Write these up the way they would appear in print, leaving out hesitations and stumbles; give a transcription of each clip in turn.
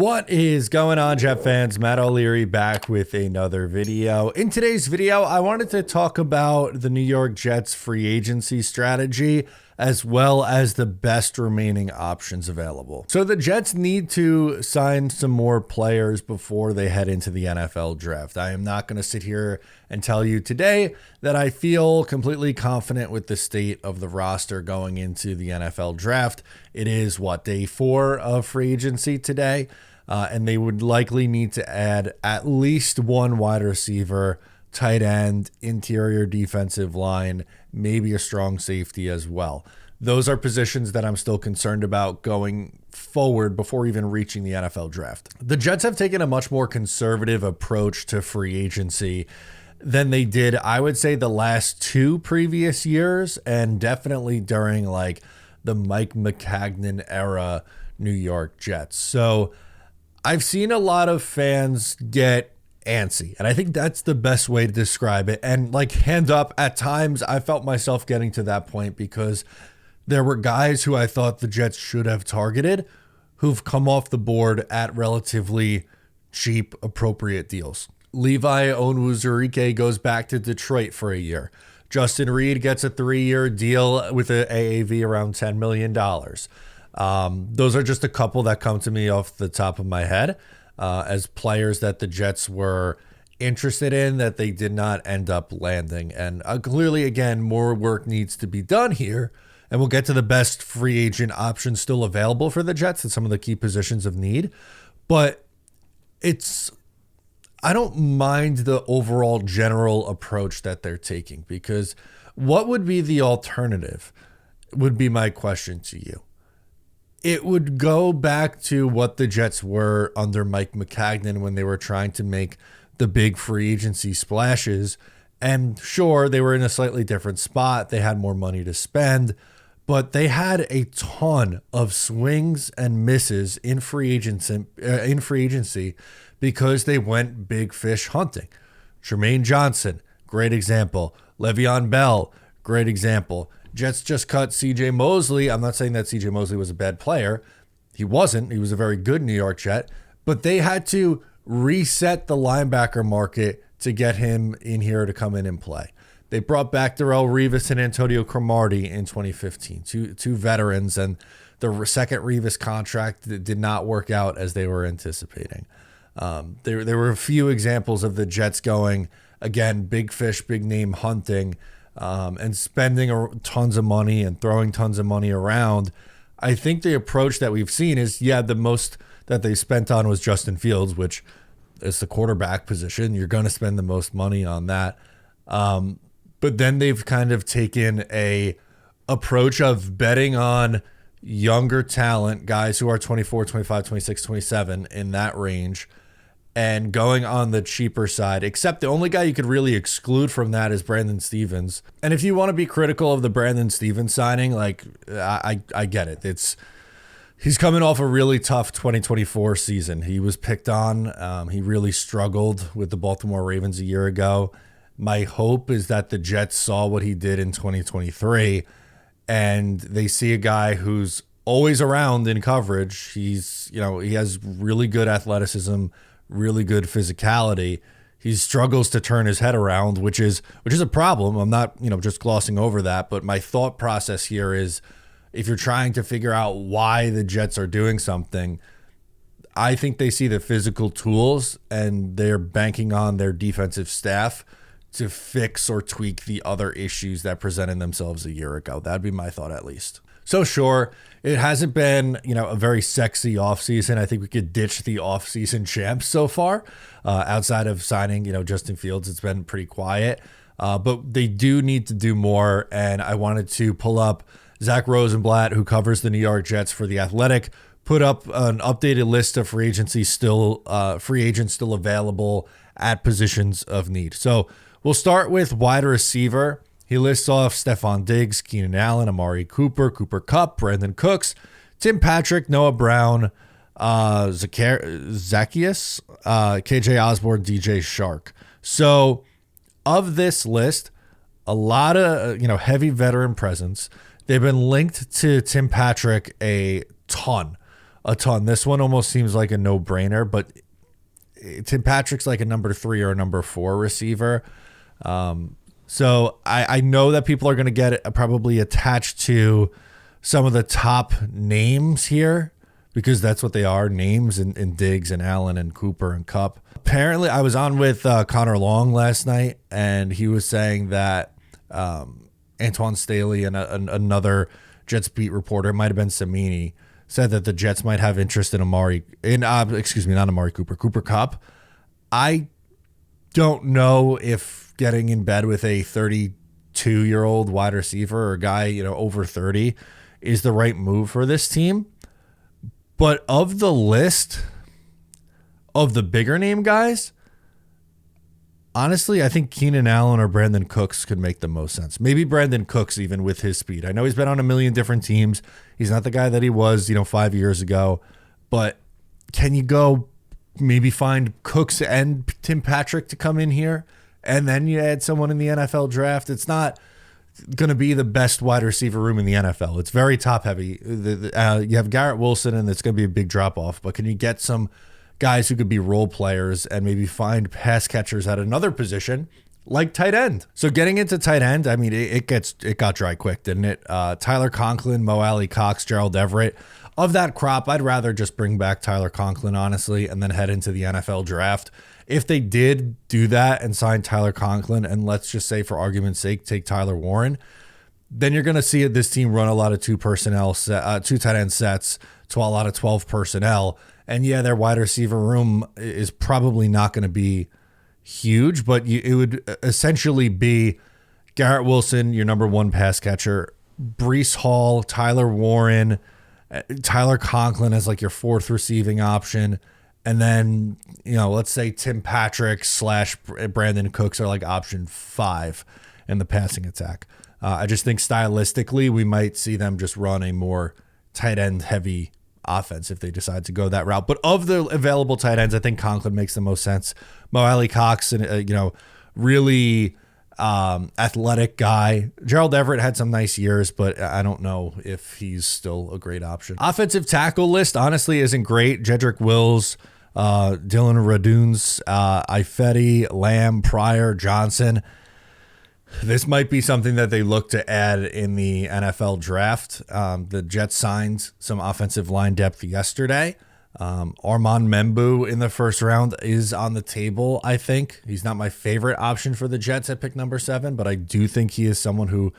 What is going on, Jet fans? Matt O'Leary back with another video. In today's video, I wanted to talk about the New York Jets free agency strategy as well as the best remaining options available. So the Jets need to sign some more players before they head into the NFL draft. I am not going to sit here and tell you today that I feel completely confident with the state of the roster going into the NFL draft. It is day 4 of free agency today. And they would likely need to add at least one wide receiver, tight end, interior defensive line, maybe a strong safety as well. Those are positions that I'm still concerned about going forward before even reaching the NFL draft. The Jets have taken a much more conservative approach to free agency than they did, I would say, the last 2 previous years, and definitely during the Mike Maccagnan era New York Jets. So I've seen a lot of fans get antsy, and I think that's the best way to describe it. And hand up, at times I felt myself getting to that point because there were guys who I thought the Jets should have targeted who've come off the board at relatively cheap, appropriate deals. Levi Onwuzurike goes back to Detroit for a year. Justin Reed gets a 3-year deal with an AAV around $10 million. Those are just a couple that come to me off the top of my head as players that the Jets were interested in that they did not end up landing. And clearly, again, more work needs to be done here. And we'll get to the best free agent options still available for the Jets and some of the key positions of need. But I don't mind the overall general approach that they're taking, because what would be the alternative would be my question to you. It would go back to what the Jets were under Mike Maccagnan when they were trying to make the big free agency splashes. And sure, they were in a slightly different spot. They had more money to spend, but they had a ton of swings and misses in free agency because they went big fish hunting. Jermaine Johnson, great example. Le'Veon Bell, great example. Jets just cut C.J. Mosley. I'm not saying that C.J. Mosley was a bad player. He wasn't. He was a very good New York Jet. But they had to reset the linebacker market to get him in here to come in and play. They brought back Darrelle Revis and Antonio Cromartie in 2015, two veterans, and the second Revis contract did not work out as they were anticipating. There were a few examples of the Jets going, again, big fish, big name hunting, and spending tons of money and throwing tons of money around. I think the approach that we've seen is, the most that they spent on was Justin Fields, which is the quarterback position. You're going to spend the most money on that. But then they've kind of taken a approach of betting on younger talent, guys who are 24, 25, 26, 27 in that range, and going on the cheaper side, except the only guy you could really exclude from that is Brandon Stephens. And if you want to be critical of the Brandon Stephens signing, I get it. He's coming off a really tough 2024 season. He was picked on. He really struggled with the Baltimore Ravens a year ago. My hope is that the Jets saw what he did in 2023 and they see a guy who's always around in coverage. He has really good athleticism, really good physicality. He struggles to turn his head around, which is a problem. I'm not, just glossing over that, but my thought process here is, if you're trying to figure out why the Jets are doing something, I think they see the physical tools and they're banking on their defensive staff to fix or tweak the other issues that presented themselves a year ago. That'd be my thought, at least. So sure, it hasn't been, a very sexy offseason. I think we could ditch the offseason champs so far. Outside of signing, Justin Fields, it's been pretty quiet. But they do need to do more. And I wanted to pull up Zach Rosenblatt, who covers the New York Jets for The Athletic, put up an updated list of free agents still available at positions of need. So we'll start with wide receiver. He lists off Stephon Diggs, Keenan Allen, Amari Cooper, Cooper Kupp, Brandon Cooks, Tim Patrick, Noah Brown, Zacchaeus, KJ Osborne, DJ Shark. So of this list, a lot of heavy veteran presence. They've been linked to Tim Patrick a ton. a ton. This one almost seems like a no-brainer, but Tim Patrick's like a number 3 or a number 4 receiver. So I know that people are going to get probably attached to some of the top names here because that's what they are, names in Diggs and Allen and Cooper and Kupp. Apparently, I was on with Connor Long last night, and he was saying that Antoine Staley and another Jets beat reporter, might have been Samini, said that the Jets might have interest in Cooper Kupp. I don't know if getting in bed with a 32-year-old wide receiver or a guy, over 30 is the right move for this team. But of the list of the bigger name guys, honestly, I think Keenan Allen or Brandon Cooks could make the most sense. Maybe Brandon Cooks, even with his speed. I know he's been on a million different teams. He's not the guy that he was, 5 years ago. But can you go maybe find Cooks and Tim Patrick to come in here, and then you add someone in the NFL draft? It's not going to be the best wide receiver room in the NFL. It's very top heavy. You have Garrett Wilson, and it's going to be a big drop off. But can you get some guys who could be role players and maybe find pass catchers at another position like tight end? So getting into tight end, I mean, it got dry quick, didn't it? Tyler Conklin, Mo Alley Cox, Gerald Everett. Of that crop, I'd rather just bring back Tyler Conklin, honestly, and then head into the NFL draft. If they did do that and sign Tyler Conklin, and let's just say for argument's sake, take Tyler Warren, then you're going to see this team run a lot of two tight end sets to a lot of 12 personnel. And yeah, their wide receiver room is probably not going to be huge, but it would essentially be Garrett Wilson, your number 1 pass catcher, Breece Hall, Tyler Warren, Tyler Conklin as like your 4th receiving option. And then, let's say Tim Patrick / Brandon Cooks are like option 5 in the passing attack. I just think stylistically, we might see them just run a more tight end heavy offense if they decide to go that route. But of the available tight ends, I think Conklin makes the most sense. Mo Alley Cox, and really athletic guy. Gerald Everett had some nice years, but I don't know if he's still a great option. Offensive tackle list honestly isn't great. Jedrick Wills, Dylan Raduns, Ifedi, Lamb, Pryor, Johnson. This might be something that they look to add in the NFL draft. The Jets signed some offensive line depth yesterday. Armand Membu in the first round is on the table, I think. He's not my favorite option for the Jets at pick number 7, but I do think he is someone who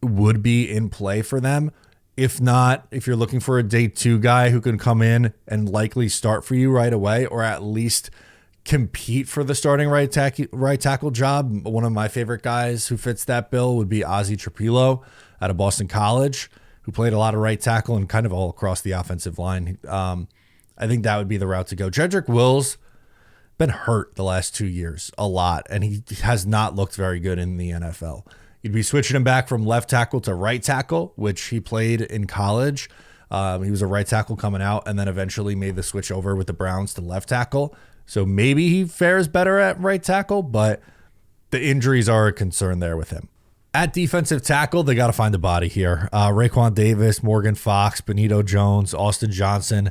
would be in play for them. If not, if you're looking for a day 2 guy who can come in and likely start for you right away, or at least compete for the starting right tackle job, one of my favorite guys who fits that bill would be Ozzie Trapilo out of Boston College, who played a lot of right tackle and kind of all across the offensive line. I think that would be the route to go. Jedrick Wills been hurt the last 2 years a lot, and he has not looked very good in the NFL. You'd be switching him back from left tackle to right tackle, which he played in college. He was a right tackle coming out and then eventually made the switch over with the Browns to left tackle. So maybe he fares better at right tackle, but the injuries are a concern there with him. At defensive tackle, they got to find a body here. Raekwon Davis, Morgan Fox, Benito Jones, Austin Johnson,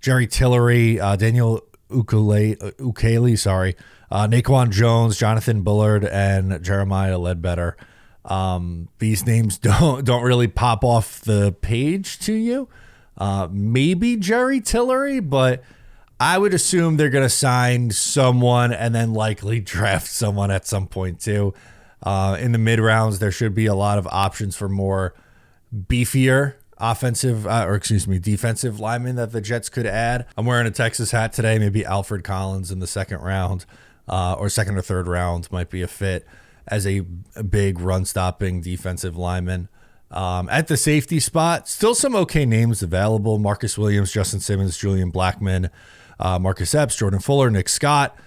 Jerry Tillery, Daniel Ukele, Naquan Jones, Jonathan Bullard, and Jeremiah Ledbetter. These names don't really pop off the page to you. Maybe Jerry Tillery, but I would assume they're going to sign someone and then likely draft someone at some point too. In the mid rounds, there should be a lot of options for more beefier defensive linemen that the Jets could add. I'm wearing a Texas hat today. Maybe Alfred Collins in the second round, or second or third round might be a fit as a big run-stopping defensive lineman. At the safety spot, still some okay names available. Marcus Williams, Justin Simmons, Julian Blackmon, Marcus Epps, Jordan Fuller, Nick Scott.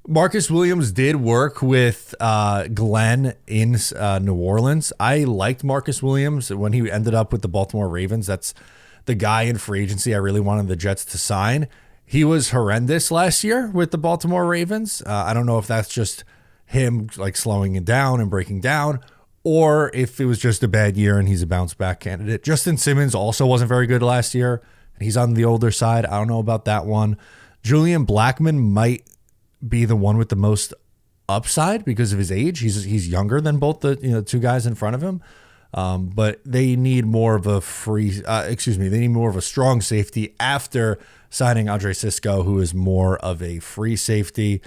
Marcus Williams did work with Glenn in New Orleans. I liked Marcus Williams when he ended up with the Baltimore Ravens. That's the guy in free agency I really wanted the Jets to sign. He was horrendous last year with the Baltimore Ravens. I don't know if that's just him like slowing it down and breaking down, or if it was just a bad year and he's a bounce back candidate. Justin Simmons also wasn't very good last year. He's on the older side. I don't know about that one. Julian Blackmon might be the one with the most upside because of his age. He's younger than both the two guys in front of him. But they need more of a they need more of a strong safety after signing Andre Cisco, who is more of a free safety.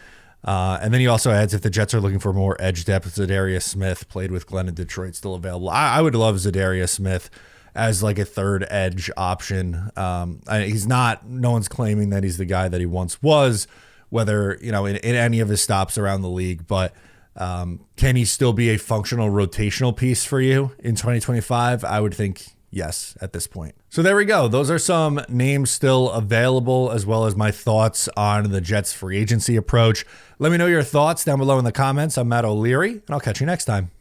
And then he also adds, if the Jets are looking for more edge depth, Zadarius Smith played with Glenn in Detroit, still available. I would love Zadarius Smith as like a third edge option. He's not, no one's claiming that he's the guy that he once was, whether, in any of his stops around the league, but can he still be a functional rotational piece for you in 2025? I would think yes at this point. So there we go. Those are some names still available, as well as my thoughts on the Jets free agency approach. Let me know your thoughts down below in the comments. I'm Matt O'Leary, and I'll catch you next time.